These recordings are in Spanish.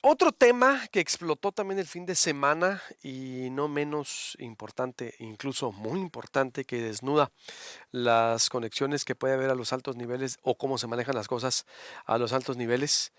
Otro tema que explotó también el fin de semana y no menos importante, incluso muy importante, que desnuda las conexiones que puede haber a los altos niveles o cómo se manejan las cosas a los altos niveles.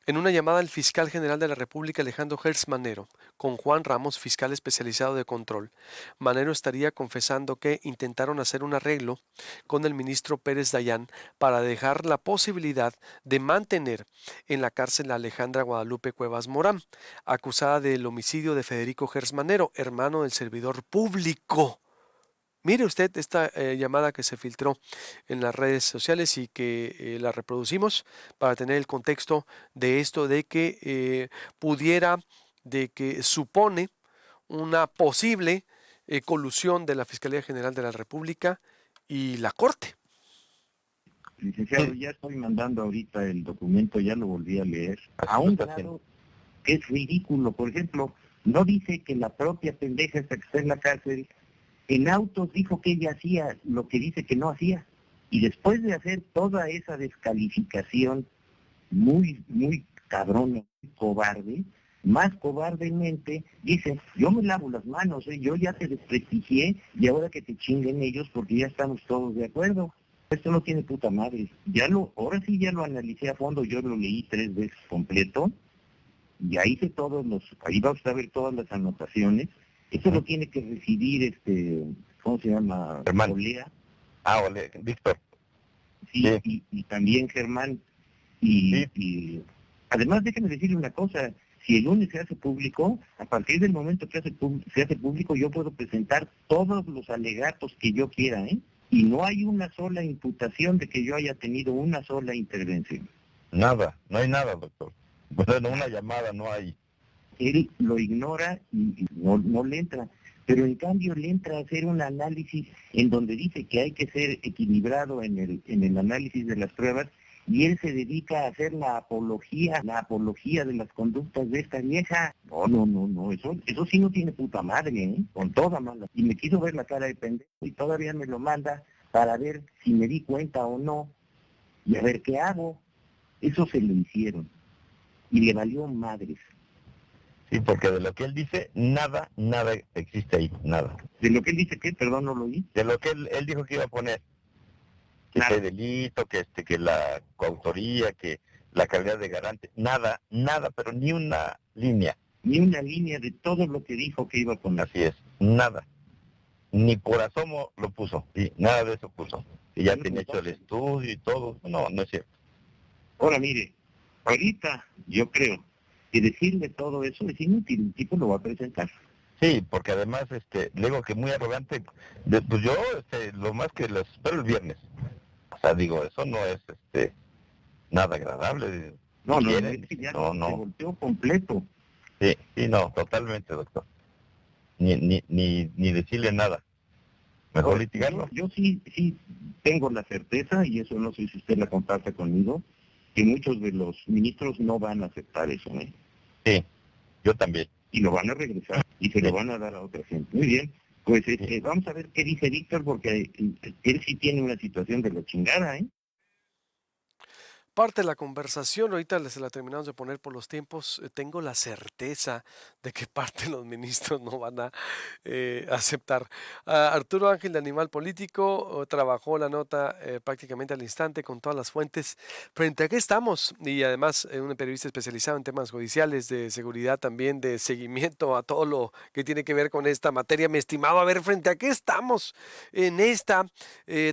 En una llamada al fiscal general de la República, Alejandro Hertz Manero, con Juan Ramos, fiscal especializado de control, Manero estaría confesando que intentaron hacer un arreglo con el ministro Pérez Dayán para dejar la posibilidad de mantener en la cárcel a Alejandra Guadalupe Cuevas Morán, acusada del homicidio de Federico Hertz Manero, hermano del servidor público. Mire usted esta llamada que se filtró en las redes sociales y que la reproducimos para tener el contexto de esto de que pudiera, de que supone una posible colusión de la Fiscalía General de la República y la Corte. Licenciado, ya estoy mandando ahorita el documento, ya lo volví a leer, a un grado que es ridículo. Por ejemplo, no dice que la propia pendeja esta que está en la cárcel, en autos dijo que ella hacía lo que dice que no hacía. Y después de hacer toda esa descalificación muy cabrón, cobarde, más cobardemente, dice, yo me lavo las manos, yo ya te desprestigié y ahora que te chinguen ellos porque ya estamos todos de acuerdo. Esto no tiene puta madre. Ahora sí ya lo analicé a fondo, yo lo leí 3 veces completo, y ahí hice ahí va usted a ver todas las anotaciones. Esto lo tiene que decidir ¿cómo se llama? Germán. Olea. Olea, Víctor. Sí, y también Germán. Y además déjeme decirle una cosa, si el lunes se hace público, a partir del momento que se hace público, yo puedo presentar todos los alegatos que yo quiera, ¿eh? Y no hay una sola imputación de que yo haya tenido una sola intervención. Nada, no hay nada, doctor. Bueno, una llamada no hay. Él lo ignora y no le entra, pero en cambio le entra a hacer un análisis en donde dice que hay que ser equilibrado en el análisis de las pruebas, y él se dedica a hacer la apología de las conductas de esta vieja. No, eso sí no tiene puta madre, ¿eh? Con toda mala. Y me quiso ver la cara de pendejo y todavía me lo manda para ver si me di cuenta o no, y a ver qué hago. Eso se lo hicieron, y le valió madres. Sí, porque de lo que él dice, nada existe ahí, nada. ¿De lo que él dice qué? Perdón, no lo oí. De lo que él dijo que iba a poner, que Nada. este delito, que la coautoría, que la calidad de garante, nada, pero ni una línea. Ni una línea de todo lo que dijo que iba a poner. Así es, nada. Ni por asomo lo puso, y nada de eso puso. Y ya tenía hecho el estudio y todo, no es cierto. Ahora mire, ahorita yo creo que decirle todo eso es inútil, el tipo lo va a presentar. Sí, porque además, le digo que muy arrogante, pues yo, lo más que lo espero el viernes. O sea, digo, eso no es, nada agradable. No, ¿Quieren? es que ya No. se volteó completo. Sí, no, totalmente, doctor. Ni decirle nada. Mejor litigarlo. Yo sí tengo la certeza, y eso no sé si usted la comparte conmigo, que muchos de los ministros no van a aceptar eso, ¿eh? Sí, yo también. Y lo van a regresar y se lo van a dar a otra gente. Muy bien, pues vamos a ver qué dice Víctor, porque él sí tiene una situación de la chingada, ¿eh? Parte de la conversación, ahorita se la terminamos de poner por los tiempos, tengo la certeza de que parte de los ministros no van a aceptar. Arturo Ángel de Animal Político trabajó la nota prácticamente al instante con todas las fuentes. ¿Frente a qué estamos? Y además un periodista especializado en temas judiciales, de seguridad también, de seguimiento a todo lo que tiene que ver con esta materia. Mi estimado, a ver, ¿frente a qué estamos en esta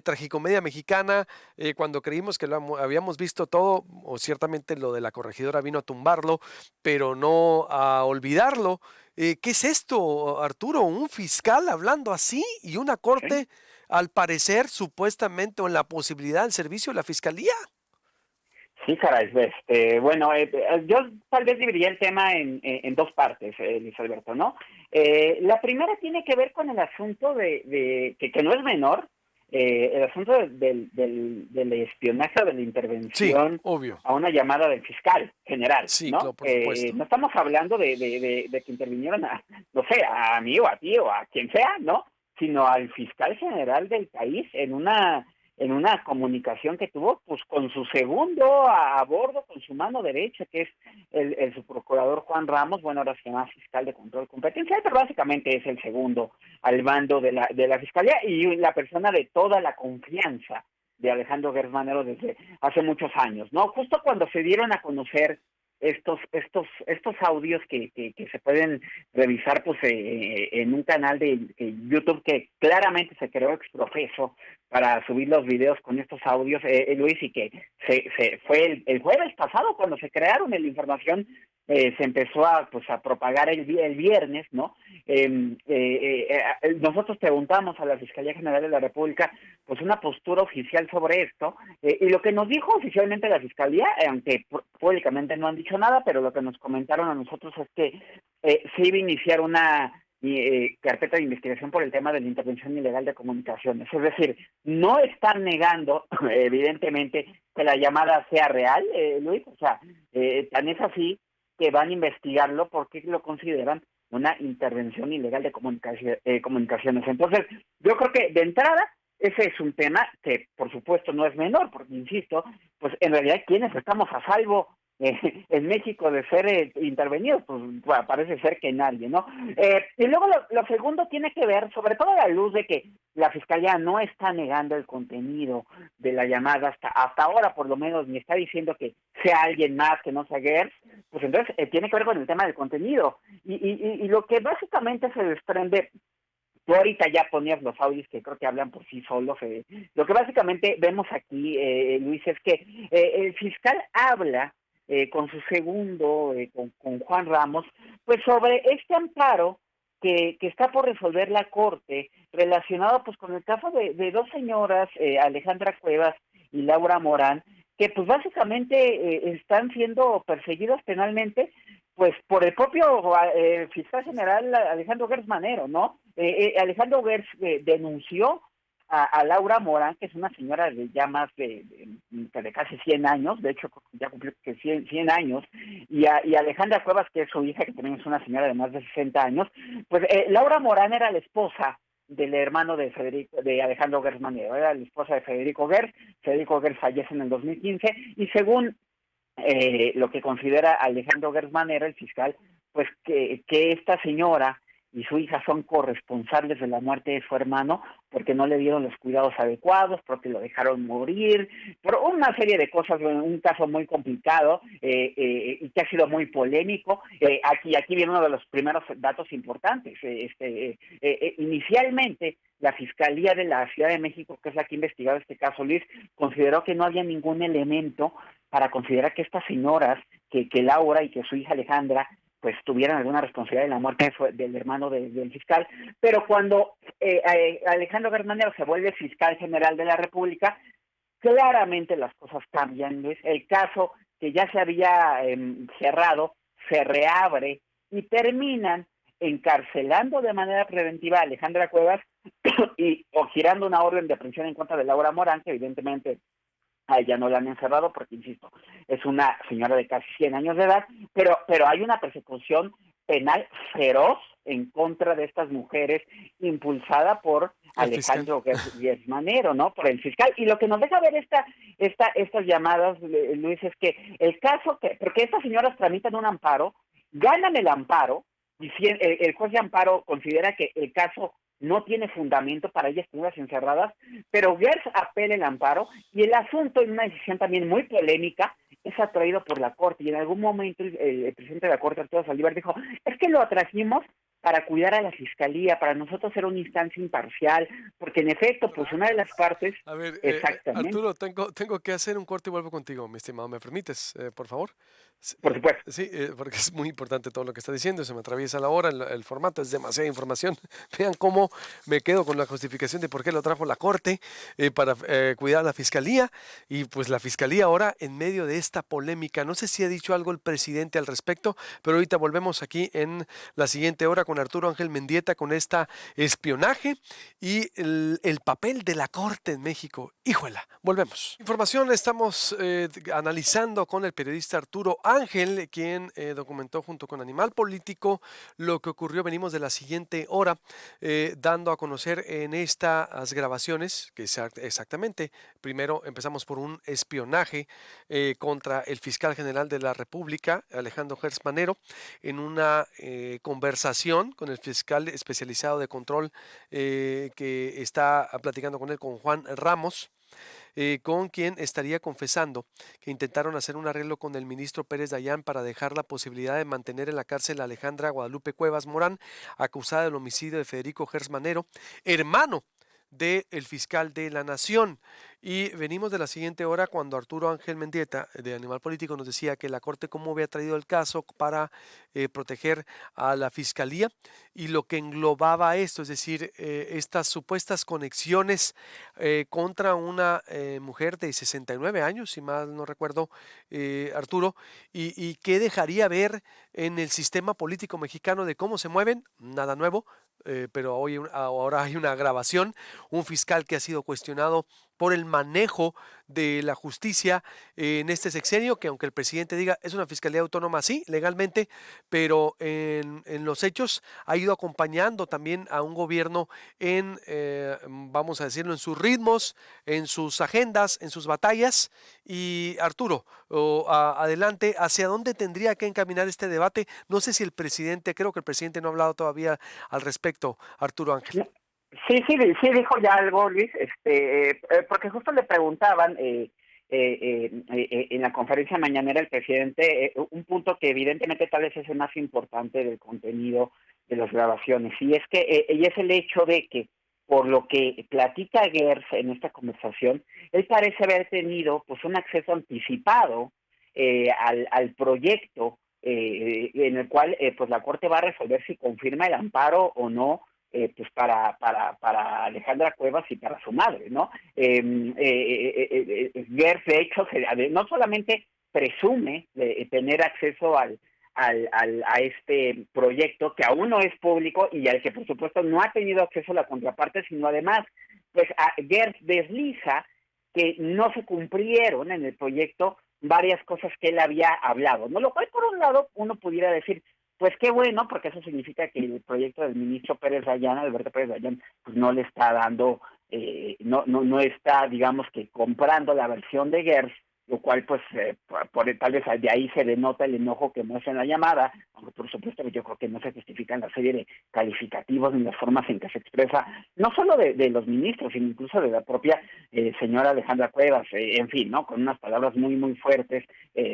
tragicomedia mexicana? Cuando creímos que habíamos visto todo, o ciertamente lo de la corregidora vino a tumbarlo, pero no a olvidarlo. ¿Qué es esto, Arturo? ¿Un fiscal hablando así y una corte, al parecer, supuestamente, o en la posibilidad del servicio de la fiscalía? Sí, caray, bueno, yo tal vez dividiría el tema en dos partes, Luis Alberto, ¿no? La primera tiene que ver con el asunto que no es menor, el asunto del espionaje o de la Sí, intervención obvio. a una llamada del fiscal general, Sí, ¿no? claro, por supuesto. No estamos hablando de que intervinieron no sé, a mí o a ti o a quien sea, ¿no? Sino al fiscal general del país en una comunicación que tuvo pues con su segundo a bordo, con su mano derecha, que es el subprocurador Juan Ramos, bueno, ahora se llama fiscal de control competencial, pero básicamente es el segundo al mando de la fiscalía y la persona de toda la confianza de Alejandro Gertz Manero desde hace muchos años, ¿no? Justo cuando se dieron a conocer estos audios que se pueden revisar pues en un canal de YouTube que claramente se creó exprofeso para subir los videos con estos audios, Luis, y que se fue el jueves pasado cuando se crearon la información, se empezó a propagar el viernes, ¿no? Nosotros preguntamos a la Fiscalía General de la República pues una postura oficial sobre esto, y lo que nos dijo oficialmente la Fiscalía, aunque públicamente no han dicho nada, pero lo que nos comentaron a nosotros es que se iba a iniciar una carpeta de investigación por el tema de la intervención ilegal de comunicaciones. Es decir, no están negando, evidentemente, que la llamada sea real, Luis, o sea, tan es así que van a investigarlo porque lo consideran una intervención ilegal de comunicaciones. Entonces, yo creo que de entrada ese es un tema que, por supuesto, no es menor, porque, insisto, pues en realidad, ¿quiénes estamos a salvo en México de ser intervenidos? Pues bueno, parece ser que nadie, ¿no? Y luego lo segundo tiene que ver, sobre todo a la luz de que la Fiscalía no está negando el contenido de la llamada hasta ahora, por lo menos, ni está diciendo que sea alguien más que no sea Gertz, pues entonces tiene que ver con el tema del contenido. Y lo que básicamente se desprende, tú ahorita ya ponías los audios que creo que hablan por sí solos. Lo que básicamente vemos aquí, Luis, es que el fiscal habla con su segundo, con Juan Ramos, pues sobre este amparo que está por resolver la Corte relacionado pues con el caso de dos señoras, Alejandra Cuevas y Laura Morán, que pues básicamente están siendo perseguidas penalmente pues por el propio fiscal general Alejandro Gertz Manero, ¿no? Alejandro Gertz denunció a Laura Morán, que es una señora de ya más de casi 100 años, de hecho ya cumplió que 100 años, y Alejandra Cuevas, que es su hija, que también es una señora de más de 60 años. Pues Laura Morán era la esposa del hermano de Alejandro Gertz Manero, era la esposa de Federico Gertz. Federico Gertz fallece en el 2015, y según lo que considera Alejandro Gertz Manero, el fiscal, pues que esta señora y su hija son corresponsables de la muerte de su hermano porque no le dieron los cuidados adecuados, porque lo dejaron morir, por una serie de cosas, un caso muy complicado y que ha sido muy polémico. Aquí viene uno de los primeros datos importantes. Inicialmente, la Fiscalía de la Ciudad de México, que es la que ha investigado este caso, Luis, consideró que no había ningún elemento para considerar que estas señoras, que Laura y que su hija Alejandra, pues tuvieran alguna responsabilidad en la muerte del hermano del fiscal. Pero cuando Alejandro Gertz Manero se vuelve fiscal general de la República, claramente las cosas cambian, Luis. El caso que ya se había cerrado se reabre y terminan encarcelando de manera preventiva a Alejandra Cuevas o girando una orden de aprehensión en contra de Laura Morán, que evidentemente a ella no la han encerrado porque, insisto, es una señora de casi 100 años de edad, pero hay una persecución penal feroz en contra de estas mujeres, impulsada por Alejandro Gertz Manero, ¿no? Por el fiscal. Y lo que nos deja ver estas llamadas, Luis, es que el caso, porque estas señoras tramitan un amparo, ganan el amparo, y si el juez de amparo considera que el caso no tiene fundamento para ellas tenerlas encerradas, pero Gertz apela el amparo, y el asunto, en una decisión también muy polémica, es atraído por la Corte, y en algún momento el presidente de la Corte, Arturo Saldívar, dijo, es que lo atrajimos para cuidar a la Fiscalía, para nosotros ser una instancia imparcial, porque en efecto, pues una de las partes... A ver, exactamente. Arturo, tengo que hacer un corte y vuelvo contigo, mi estimado. ¿Me permites, por favor? Por supuesto. Sí, porque es muy importante todo lo que está diciendo. Se me atraviesa la hora, el formato es demasiada información. Vean cómo me quedo con la justificación de por qué lo trajo la Corte para cuidar a la Fiscalía. Y pues la Fiscalía ahora en medio de esta polémica. No sé si ha dicho algo el presidente al respecto, pero ahorita volvemos aquí en la siguiente hora con Arturo Ángel Mendieta con esta espionaje y el papel de la Corte en México. Híjola, volvemos. Información estamos analizando con el periodista Arturo Ángel, quien documentó junto con Animal Político lo que ocurrió. Venimos de la siguiente hora dando a conocer en estas grabaciones que exactamente, primero empezamos por un espionaje contra el fiscal general de la República, Alejandro Gertz Manero, en una conversación con el fiscal especializado de control que está platicando con él, con Juan Ramos, con quien estaría confesando que intentaron hacer un arreglo con el ministro Pérez Dayán para dejar la posibilidad de mantener en la cárcel a Alejandra Guadalupe Cuevas Morán, acusada del homicidio de Federico Gertz Manero, hermano del fiscal de la Nación. Y venimos de la siguiente hora cuando Arturo Ángel Mendieta, de Animal Político, nos decía que la Corte cómo había traído el caso para proteger a la Fiscalía y lo que englobaba esto, es decir, estas supuestas conexiones contra una mujer de 69 años, si mal no recuerdo, Arturo, y qué dejaría ver en el sistema político mexicano de cómo se mueven, nada nuevo, pero ahora hay una grabación, un fiscal que ha sido cuestionado por el manejo de la justicia en este sexenio, que aunque el presidente diga es una fiscalía autónoma, sí, legalmente, pero en los hechos ha ido acompañando también a un gobierno vamos a decirlo, en sus ritmos, en sus agendas, en sus batallas. Y Arturo, adelante, ¿hacia dónde tendría que encaminar este debate? No sé si el presidente, creo que el presidente no ha hablado todavía al respecto, Arturo Ángel. Sí, dijo ya algo, Luis, porque justo le preguntaban en la conferencia mañanera el presidente un punto que evidentemente tal vez es el más importante del contenido de las grabaciones, y es el hecho de que, por lo que platica Gertz en esta conversación, él parece haber tenido pues un acceso anticipado al proyecto en el cual pues la Corte va a resolver si confirma el amparo o no, pues para Alejandra Cuevas y para su madre, ¿no? Gertz, de hecho, no solamente presume de tener acceso a este proyecto, que aún no es público y al que, por supuesto, no ha tenido acceso la contraparte, sino además, pues Gertz desliza que no se cumplieron en el proyecto varias cosas que él había hablado, ¿no? Lo cual, por un lado, uno pudiera decir, pues qué bueno, porque eso significa que el proyecto del ministro Pérez Dayán, Alberto Pérez Dayán, pues no le está dando, no está, digamos que comprando la versión de Gertz, lo cual pues tal vez de ahí se denota el enojo que muestra en la llamada, aunque por supuesto yo creo que no se justifican la serie de calificativos ni las formas en que se expresa, no solo de los ministros, sino incluso de la propia señora Alejandra Cuevas, en fin, ¿no? Con unas palabras muy, muy fuertes,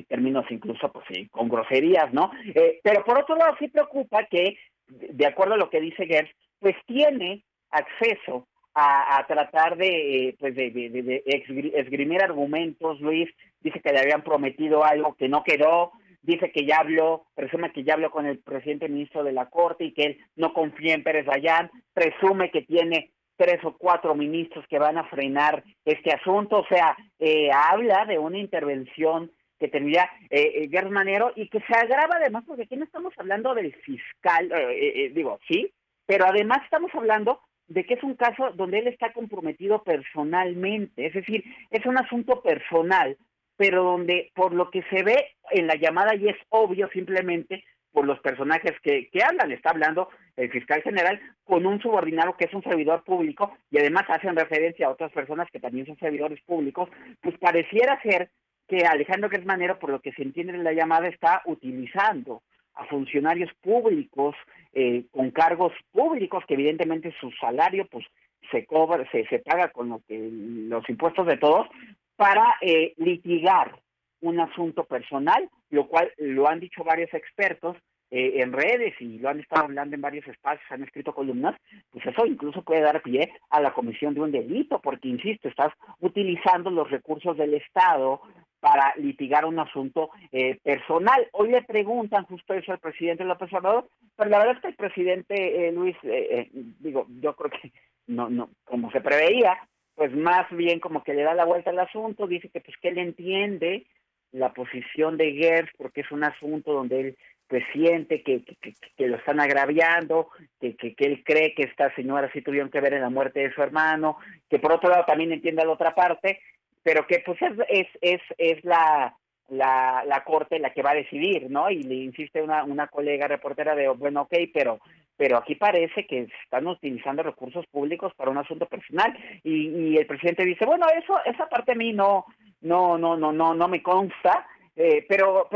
términos incluso pues con groserías, ¿no? Pero por otro lado sí preocupa que, de acuerdo a lo que dice Gertz, pues tiene acceso a tratar de esgrimir argumentos. Luis dice que le habían prometido algo que no quedó, dice que ya habló, presume que ya habló con el presidente ministro de la Corte y que él no confía en Pérez Dayán, presume que tiene 3 o 4 ministros que van a frenar este asunto, o sea, habla de una intervención que tendría Gertz Manero y que se agrava además porque aquí no estamos hablando del fiscal, sí, pero además estamos hablando de que es un caso donde él está comprometido personalmente, es decir, es un asunto personal, pero donde por lo que se ve en la llamada y es obvio simplemente por los personajes que hablan, está hablando el fiscal general con un subordinado que es un servidor público y además hacen referencia a otras personas que también son servidores públicos, pues pareciera ser que Alejandro Gertz Manero, por lo que se entiende en la llamada, está utilizando a funcionarios públicos con cargos públicos, que evidentemente su salario pues se cobra, se paga con los impuestos de todos, para litigar un asunto personal, lo cual lo han dicho varios expertos en redes y lo han estado hablando en varios espacios, han escrito columnas, pues eso incluso puede dar pie a la comisión de un delito, porque insisto, estás utilizando los recursos del Estado para litigar un asunto personal. Hoy le preguntan justo eso al presidente López Obrador, pero la verdad es que el presidente Luis, yo creo que no, como se preveía, pues más bien como que le da la vuelta al asunto, dice que pues que él entiende la posición de Gertz porque es un asunto donde él pues siente que lo están agraviando, que él cree que esta señora sí tuvieron que ver en la muerte de su hermano, que por otro lado también entiende la otra parte, pero que pues es la Corte la que va a decidir, ¿no? Y le insiste una colega reportera de, bueno, ok, pero aquí parece que están utilizando recursos públicos para un asunto personal, y el presidente dice, bueno, esa parte a mí no me consta. Pero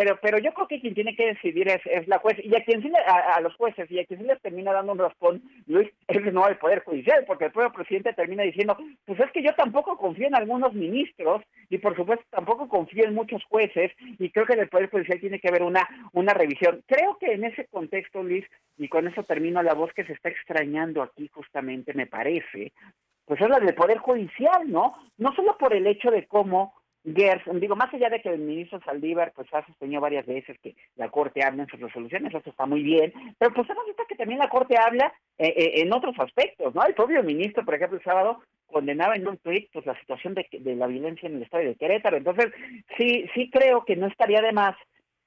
yo creo que quien tiene que decidir es la juez, y a quien sí a los jueces, y a quien sí les termina dando un raspón, Luis, es de nuevo el Poder Judicial, porque el propio presidente termina diciendo, pues es que yo tampoco confío en algunos ministros, y por supuesto tampoco confío en muchos jueces, y creo que en el Poder Judicial tiene que haber una revisión. Creo que en ese contexto, Luis, y con eso termino, la voz que se está extrañando aquí justamente, me parece, pues es la del Poder Judicial, ¿no? No solo por el hecho de cómo Gerson, digo, más allá de que el ministro Saldívar pues ha sostenido varias veces que la Corte habla en sus resoluciones, eso está muy bien, pero pues hemos visto que también la Corte habla en otros aspectos, ¿no? El propio ministro, por ejemplo, el sábado condenaba en un tuit pues la situación de la violencia en el estado de Querétaro. Entonces, sí creo que no estaría de más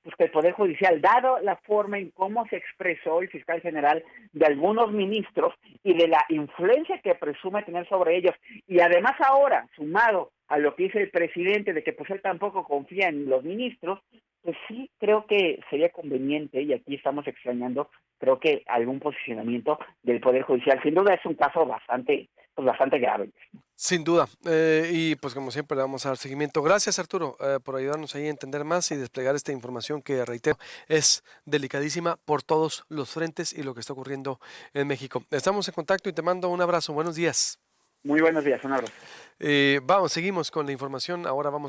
pues que el Poder Judicial, dado la forma en cómo se expresó el fiscal general de algunos ministros y de la influencia que presume tener sobre ellos, y además ahora, sumado a lo que dice el presidente de que pues él tampoco confía en los ministros, pues sí creo que sería conveniente, y aquí estamos extrañando, creo que algún posicionamiento del Poder Judicial. Sin duda es un caso bastante grave. Sin duda. Y pues como siempre le vamos a dar seguimiento. Gracias, Arturo, por ayudarnos ahí a entender más y desplegar esta información que, reitero, es delicadísima por todos los frentes y lo que está ocurriendo en México. Estamos en contacto y te mando un abrazo. Buenos días. Muy buenos días, un abrazo. Seguimos con la información. Ahora vamos